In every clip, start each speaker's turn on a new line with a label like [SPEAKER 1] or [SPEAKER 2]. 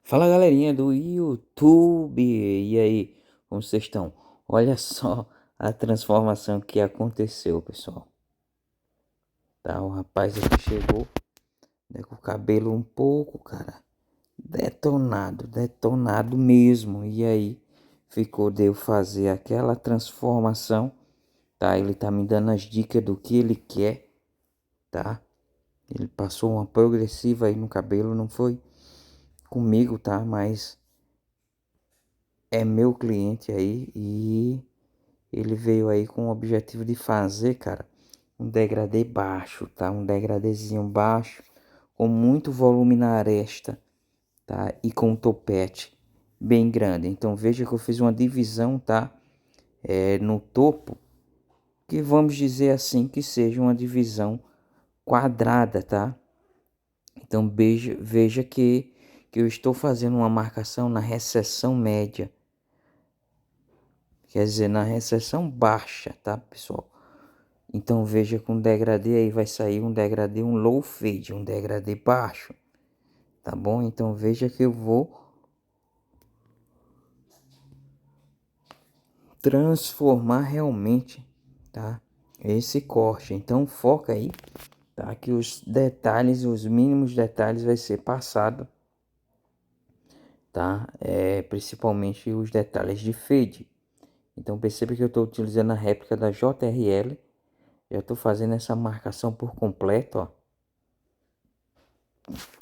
[SPEAKER 1] Fala galerinha do YouTube, e aí, como vocês estão? Olha só a transformação que aconteceu, pessoal. Tá, o rapaz aqui chegou, né, com o cabelo um pouco, cara, detonado mesmo. E aí, ficou de eu fazer aquela transformação, tá? Ele tá me dando as dicas do que ele quer, tá? Ele passou uma progressiva aí no cabelo, não foi comigo, tá? Mas é meu cliente aí e ele veio aí com o objetivo de fazer, cara, um degradê baixo, tá? Um degradêzinho baixo, com muito volume na aresta, tá? E com um topete bem grande. Então veja que eu fiz uma divisão, tá? No topo, que vamos dizer assim que seja uma divisão quadrada, tá? Então veja que eu estou fazendo uma marcação na recessão média. Quer dizer, na recessão baixa, tá, pessoal? Então veja com degradê aí vai sair um degradê, um low fade, um degradê baixo, tá bom? Então veja que eu vou transformar realmente, tá? Esse corte. Então foca aí, tá? Que os detalhes, os mínimos detalhes vai ser passado, tá? Principalmente os detalhes de fade. Então perceba que eu estou utilizando a réplica da JRL. Já estou fazendo essa marcação por completo, ó.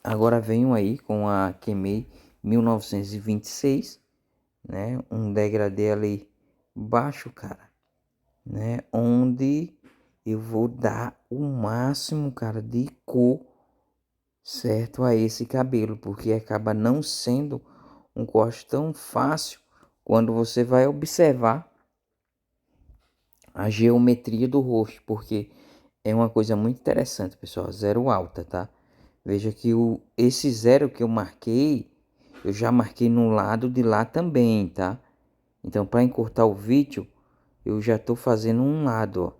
[SPEAKER 1] Agora venho aí com a Kemei 1926, né? Um degradê ali baixo, cara, né? Onde eu vou dar o máximo, cara, de cor, certo, a esse cabelo, porque acaba não sendo um corte tão fácil quando você vai observar a geometria do rosto, porque é uma coisa muito interessante, pessoal. Zero alta, tá? Veja que esse zero que eu marquei, eu já marquei no lado de lá também, tá? Então, para encurtar o vídeo, eu já tô fazendo um lado, ó.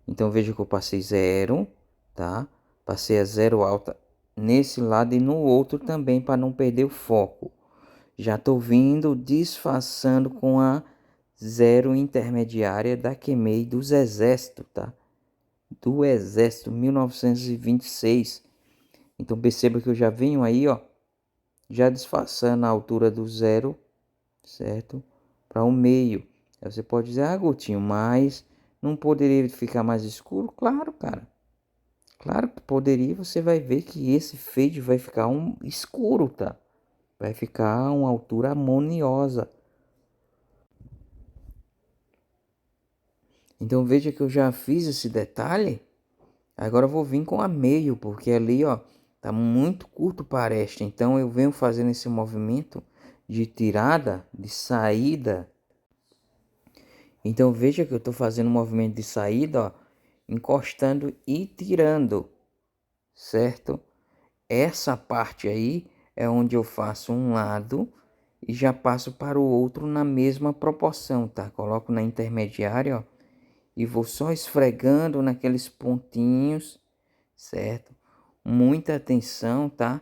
[SPEAKER 1] Então, veja que eu passei zero, tá? Passei a zero alta nesse lado e no outro também, para não perder o foco. Já tô vindo disfarçando com a zero intermediária da Kemei dos Exércitos, tá? Do Exército 1926. Então perceba que eu já venho aí, ó, já disfarçando a altura do zero, certo? Para o meio. Aí você pode dizer, ah, Gutinho, mas não poderia ficar mais escuro? Claro, cara. Claro que poderia. Você vai ver que esse fade vai ficar um escuro, tá? Vai ficar uma altura harmoniosa. Então veja que eu já fiz esse detalhe. Agora eu vou vir com a meio, porque ali, ó, tá muito curto para esta. Então eu venho fazendo esse movimento de tirada, de saída. Então veja que eu estou fazendo um movimento de saída, ó, encostando e tirando, certo? Essa parte aí é onde eu faço um lado e já passo para o outro na mesma proporção, tá? Coloco na intermediária, ó, e vou só esfregando naqueles pontinhos, certo? Muita atenção, tá?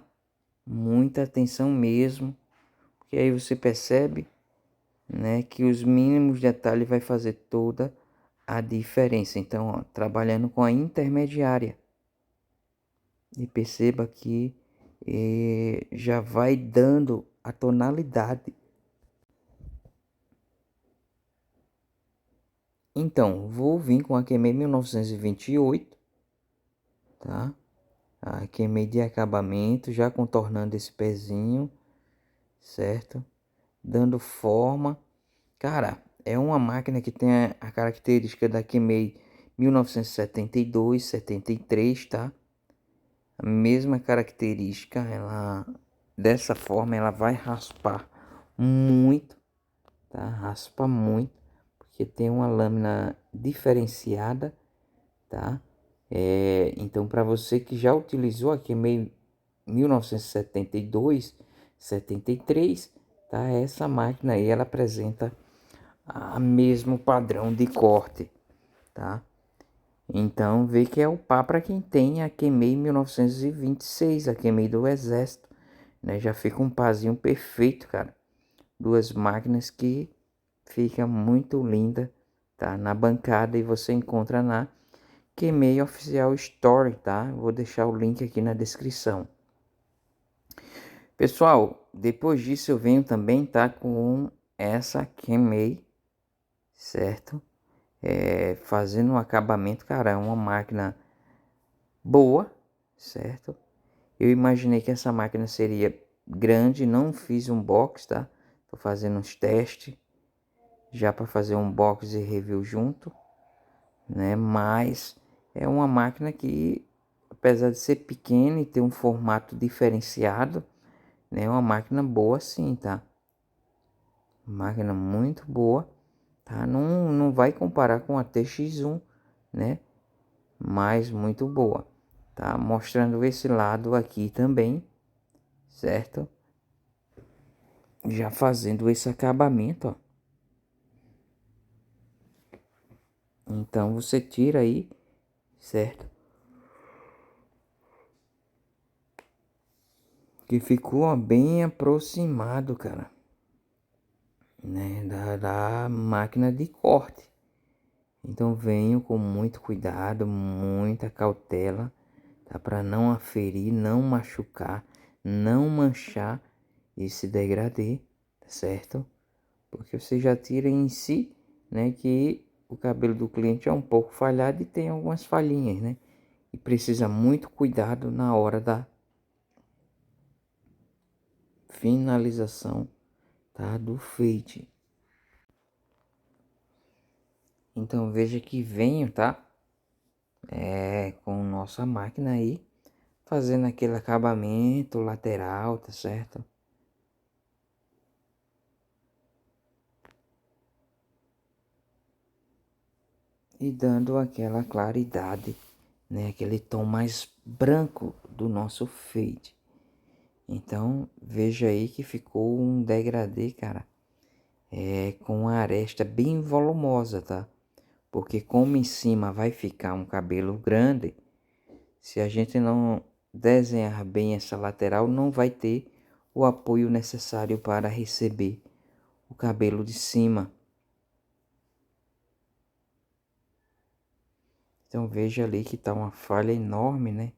[SPEAKER 1] Muita atenção mesmo, porque aí você percebe, né, que os mínimos detalhes vai fazer toda a diferença. Então, ó, trabalhando com a intermediária, e perceba que já vai dando a tonalidade. Então, vou vir com a Kemei 1928, tá? A Kemei de acabamento, já contornando esse pezinho, certo? Dando forma. Cara, é uma máquina que tem a característica da Kemei 1972, 73, tá? A mesma característica, ela dessa forma ela vai raspar muito, tá? Raspa muito, porque tem uma lâmina diferenciada, tá? Então para você que já utilizou a Kemei 1972, 73, tá? Essa máquina aí ela apresenta a mesmo padrão de corte, tá? Então vê que é o pá para quem tem a Kemei 1926, a Kemei do Exército, né? Já fica um parzinho perfeito, cara. Duas máquinas que fica muito linda, tá? Na bancada, e você encontra na QMEI Oficial Store, tá? Vou deixar o link aqui na descrição. Pessoal, depois disso eu venho também, tá? Com essa QMEI, certo? Fazendo um acabamento, cara, é uma máquina boa, certo? Eu imaginei que essa máquina seria grande, não fiz um box, tá? Tô fazendo uns testes já para fazer um box e review junto, né? Mas é uma máquina que, apesar de ser pequena e ter um formato diferenciado, né? É uma máquina boa sim, tá? Máquina muito boa, tá? Não vai comparar com a TX1, né? Mas muito boa, tá? Mostrando esse lado aqui também, certo? Já fazendo esse acabamento, ó. Então você tira aí, certo? Que ficou ó, bem aproximado, cara, né? Da máquina de corte. Então venho com muito cuidado, muita cautela, tá? Para não aferir, não machucar, não manchar esse degradê, tá certo? Porque você já tira em si, né, que o cabelo do cliente é um pouco falhado e tem algumas falhinhas, né? E precisa muito cuidado na hora da finalização, tá, do fade. Então veja que venho, tá, com nossa máquina aí, fazendo aquele acabamento lateral, tá certo? E dando aquela claridade, né, aquele tom mais branco do nosso fade. Então veja aí que ficou um degradê, cara, com a aresta bem volumosa, tá? Porque como em cima vai ficar um cabelo grande, se a gente não desenhar bem essa lateral, não vai ter o apoio necessário para receber o cabelo de cima. Então veja ali que tá uma falha enorme, né?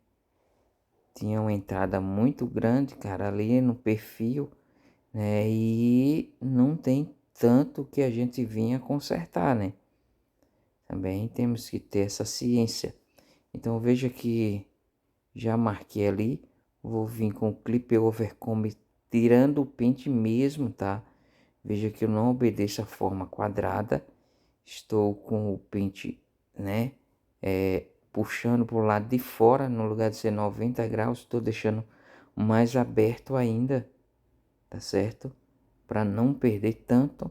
[SPEAKER 1] Tinha uma entrada muito grande, cara, ali no perfil, né? E não tem tanto que a gente vinha consertar, né? Também temos que ter essa ciência. Então veja que já marquei ali, vou vir com o clip overcomb tirando o pente mesmo, tá? Veja que eu não obedeço a forma quadrada, estou com o pente, né, puxando para o lado de fora, no lugar de ser 90 graus, estou deixando mais aberto ainda, tá certo? Para não perder tanto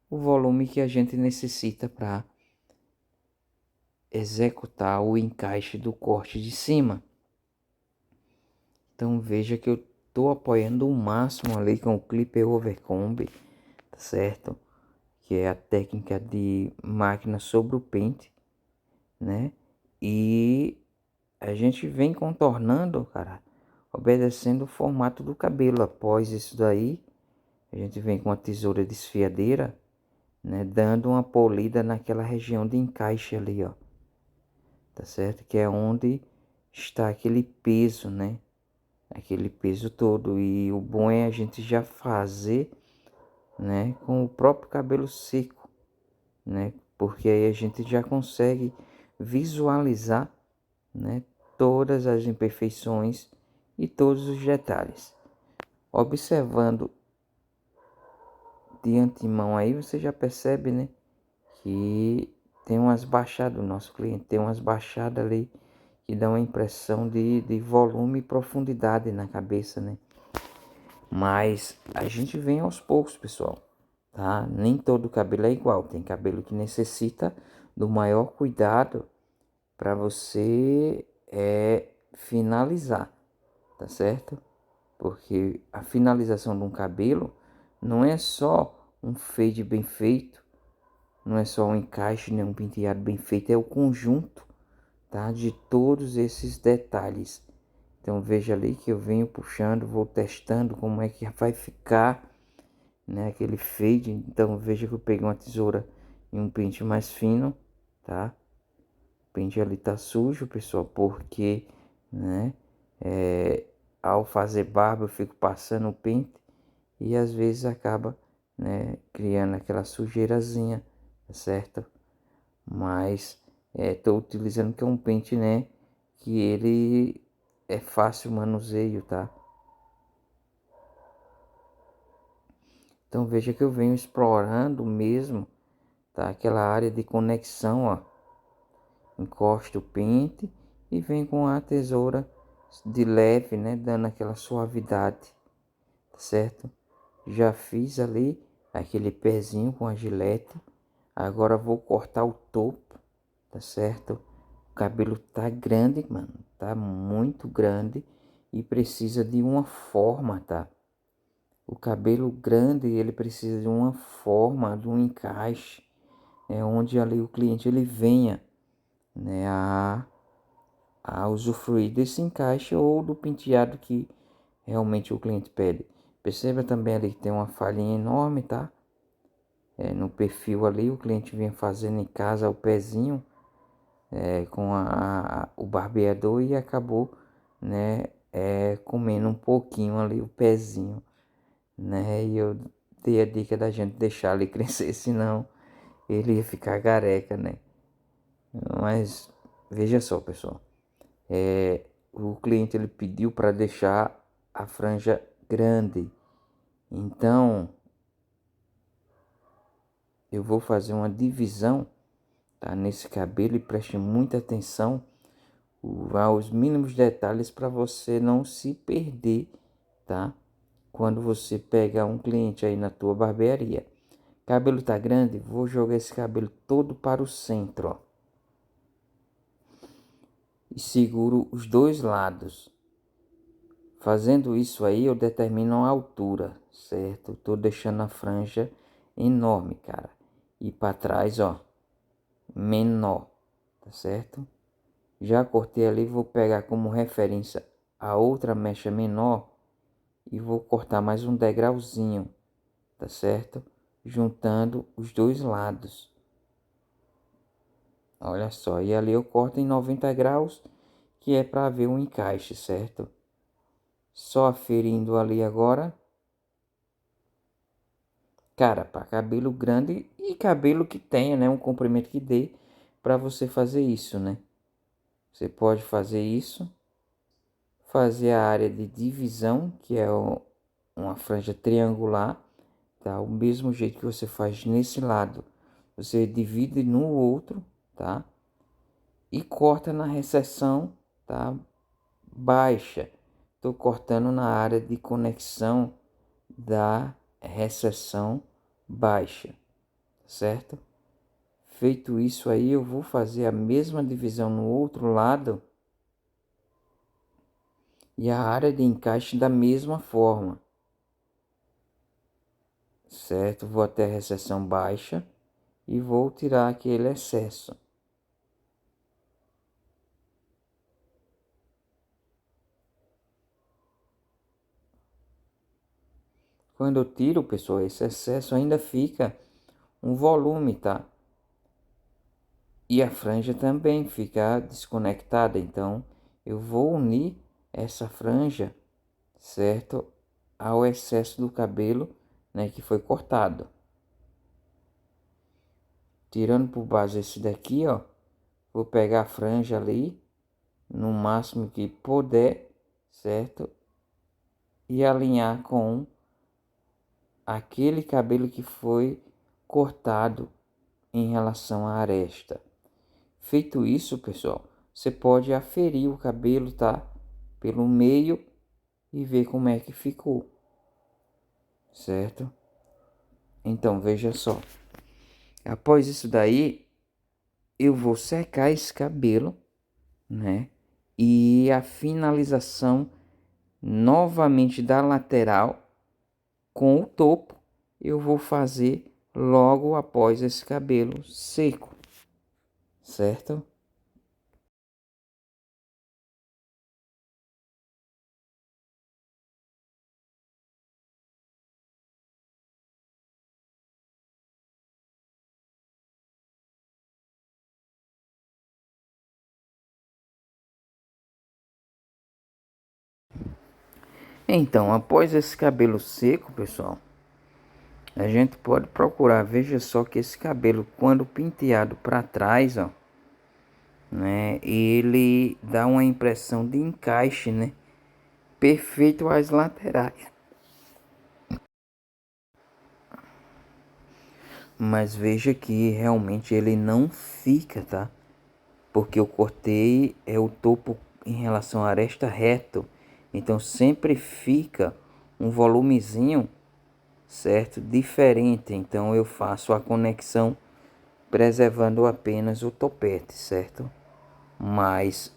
[SPEAKER 1] o volume que a gente necessita para executar o encaixe do corte de cima. Então veja que eu estou apoiando o máximo ali com o clipper overcomb, tá certo? Que é a técnica de máquina sobre o pente, né? E a gente vem contornando, cara, obedecendo o formato do cabelo. Após isso daí, a gente vem com a tesoura desfiadeira, né? Dando uma polida naquela região de encaixe ali, ó. Tá certo? Que é onde está aquele peso, né? Aquele peso todo. E o bom é a gente já fazer, né, com o próprio cabelo seco, né? Porque aí a gente já consegue visualizar, né, todas as imperfeições e todos os detalhes. Observando de antemão aí, você já percebe, né, que tem umas baixadas, o nosso cliente tem umas baixadas ali que dão a impressão de volume e profundidade na cabeça, né? Mas a gente vem aos poucos, pessoal, tá? Nem todo cabelo é igual. Tem cabelo que necessita do maior cuidado para você finalizar, tá certo? Porque a finalização de um cabelo não é só um fade bem feito, não é só um encaixe, nem um penteado bem feito, é o conjunto, tá? De todos esses detalhes. Então veja ali que eu venho puxando, vou testando como é que vai ficar, né, aquele fade. Então veja que eu peguei uma tesoura e um pente mais fino, tá? O pente ali tá sujo, pessoal, porque, né, ao fazer barba eu fico passando o pente e às vezes acaba, né, criando aquela sujeirazinha, tá certo? Mas tô utilizando que é um pente, né, que ele é fácil manuseio, tá? Então veja que eu venho explorando mesmo, tá? Aquela área de conexão, ó. Encosto o pente e vem com a tesoura de leve, né? Dando aquela suavidade, tá certo? Já fiz ali aquele pezinho com a gilete. Agora vou cortar o topo, tá certo? O cabelo tá grande, mano. Tá muito grande e precisa de uma forma, tá? O cabelo grande, ele precisa de uma forma, de um encaixe, onde ali o cliente ele venha, né, a usufruir desse encaixe ou do penteado que realmente o cliente pede. Perceba também ali que tem uma falhinha enorme, tá? No perfil ali, o cliente vinha fazendo em casa o pezinho com o barbeador e acabou, né, comendo um pouquinho ali o pezinho, né? E eu dei a dica da gente deixar ele crescer, senão ele ia ficar careca, né? Mas veja só, pessoal, o cliente ele pediu para deixar a franja grande, então eu vou fazer uma divisão, tá, nesse cabelo e preste muita atenção aos mínimos detalhes para você não se perder, tá? Quando você pega um cliente aí na tua barbearia. Cabelo tá grande, vou jogar esse cabelo todo para o centro, ó. E seguro os dois lados. Fazendo isso aí, eu determino a altura, certo? Tô deixando a franja enorme, cara. E para trás, ó, menor, tá certo? Já cortei ali, vou pegar como referência a outra mecha menor e vou cortar mais um degrauzinho, tá certo? Juntando os dois lados. Olha só, e ali eu corto em 90 graus, que é para ver o encaixe, certo? Só aferindo ali agora. Cara, para cabelo grande e cabelo que tenha, né, um comprimento que dê para você fazer isso, né? Você pode fazer isso, fazer a área de divisão, que é uma franja triangular, tá? O mesmo jeito que você faz nesse lado, você divide no outro, tá? E corta na recessão, tá? Baixa. Tô cortando na área de conexão da recessão baixa, certo? Feito isso aí, eu vou fazer a mesma divisão no outro lado e a área de encaixe da mesma forma, certo? Vou até a recessão baixa e vou tirar aquele excesso. Quando eu tiro, pessoal, esse excesso ainda fica um volume, tá? E a franja também fica desconectada, então eu vou unir essa franja, certo, ao excesso do cabelo, né, que foi cortado. Tirando por base esse daqui, ó, vou pegar a franja ali, no máximo que puder, certo, e alinhar com aquele cabelo que foi cortado em relação à aresta. Feito isso, pessoal, você pode aferir o cabelo, tá? Pelo meio e ver como é que ficou, certo? Então, veja só. Após isso daí, eu vou secar esse cabelo, né? E a finalização novamente da lateral com o topo, eu vou fazer logo após esse cabelo seco, certo? Então, após esse cabelo seco, pessoal, a gente pode procurar. Veja só que esse cabelo, quando penteado para trás, ó, né, ele dá uma impressão de encaixe, né, perfeito às laterais. Mas veja que realmente ele não fica, tá? Porque eu cortei o topo em relação à aresta reto, então sempre fica um volumezinho, certo? Diferente. Então eu faço a conexão preservando apenas o topete, certo? Mas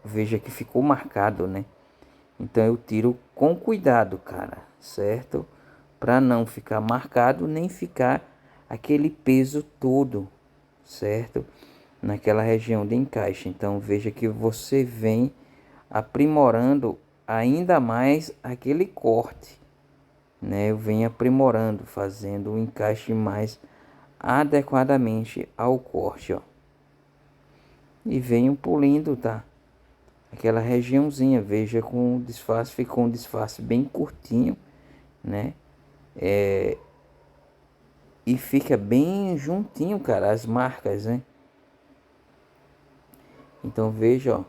[SPEAKER 1] veja que ficou marcado, né? Então eu tiro com cuidado, cara, certo? Para não ficar marcado nem ficar aquele peso todo, certo? Naquela região de encaixe. Então veja que você vem aprimorando ainda mais aquele corte, né? Eu venho aprimorando, fazendo o encaixe mais adequadamente ao corte, ó. E venho polindo, tá? Aquela regiãozinha, veja com o disfarce, ficou um disfarce bem curtinho, né? E fica bem juntinho, cara, as marcas, né? Então veja, ó,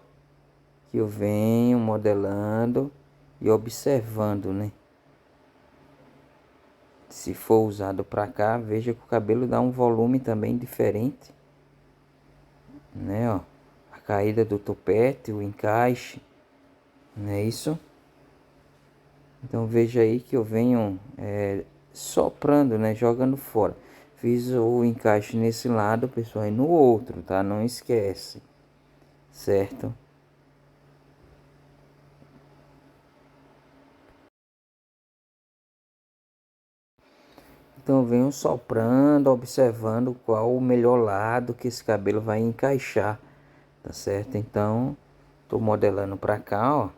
[SPEAKER 1] que eu venho modelando e observando, né? Se for usado para cá, veja que o cabelo dá um volume também diferente, né? Ó, a caída do topete, o encaixe, não é isso? Então veja aí que eu venho soprando, né? Jogando fora. Fiz o encaixe nesse lado, pessoal, e no outro, tá? Não esquece, certo? Então eu venho soprando, observando qual o melhor lado que esse cabelo vai encaixar, tá certo? Então, tô modelando para cá, ó.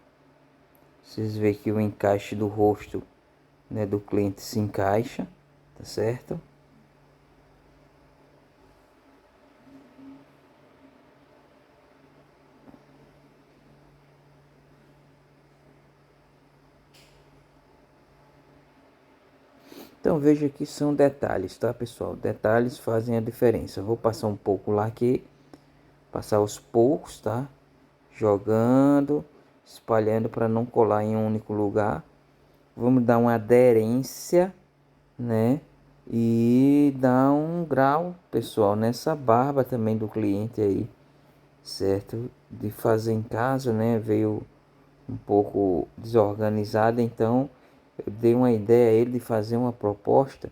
[SPEAKER 1] Vocês veem que o encaixe do rosto, né, do cliente se encaixa, tá certo? Então veja que são detalhes, tá, pessoal? Detalhes fazem a diferença. Eu vou passar um pouco lá aqui, passar aos poucos, tá? Jogando, espalhando para não colar em um único lugar. Vamos dar uma aderência, né? E dar um grau, pessoal, nessa barba também do cliente aí, certo? De fazer em casa, né? Veio um pouco desorganizada, então eu dei uma ideia a ele de fazer uma proposta,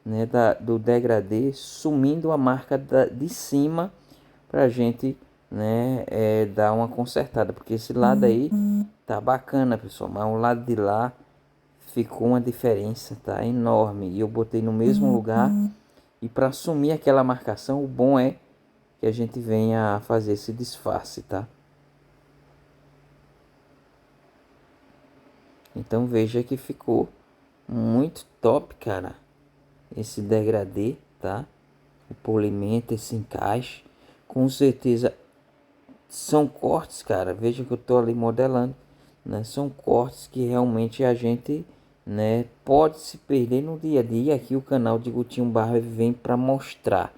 [SPEAKER 1] né, do degradê, sumindo a marca de cima para a gente, né, dar uma consertada, porque esse lado aí tá bacana, pessoal, mas o lado de lá ficou uma diferença, tá enorme, e eu botei no mesmo lugar. E para assumir aquela marcação, o bom é que a gente venha a fazer esse disfarce, tá? Então veja que ficou muito top, cara. Esse degradê, tá? O polimento, esse encaixe. Com certeza são cortes, cara. Veja que eu tô ali modelando, né? São cortes que realmente a gente, né, pode se perder no dia a dia. Aqui o canal de Gutinho Barba vem para mostrar,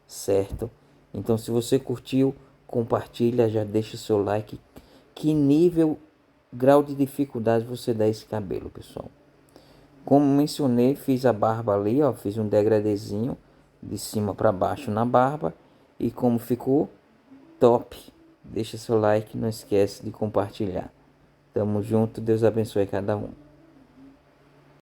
[SPEAKER 1] certo? Então se você curtiu, compartilha, já deixa seu like. Que nível, grau de dificuldade você dá esse cabelo, pessoal? Como mencionei, fiz a barba ali, ó, fiz um degradezinho de cima para baixo na barba. E como ficou top, deixa seu like, não esquece de compartilhar. Tamo junto, Deus abençoe cada um.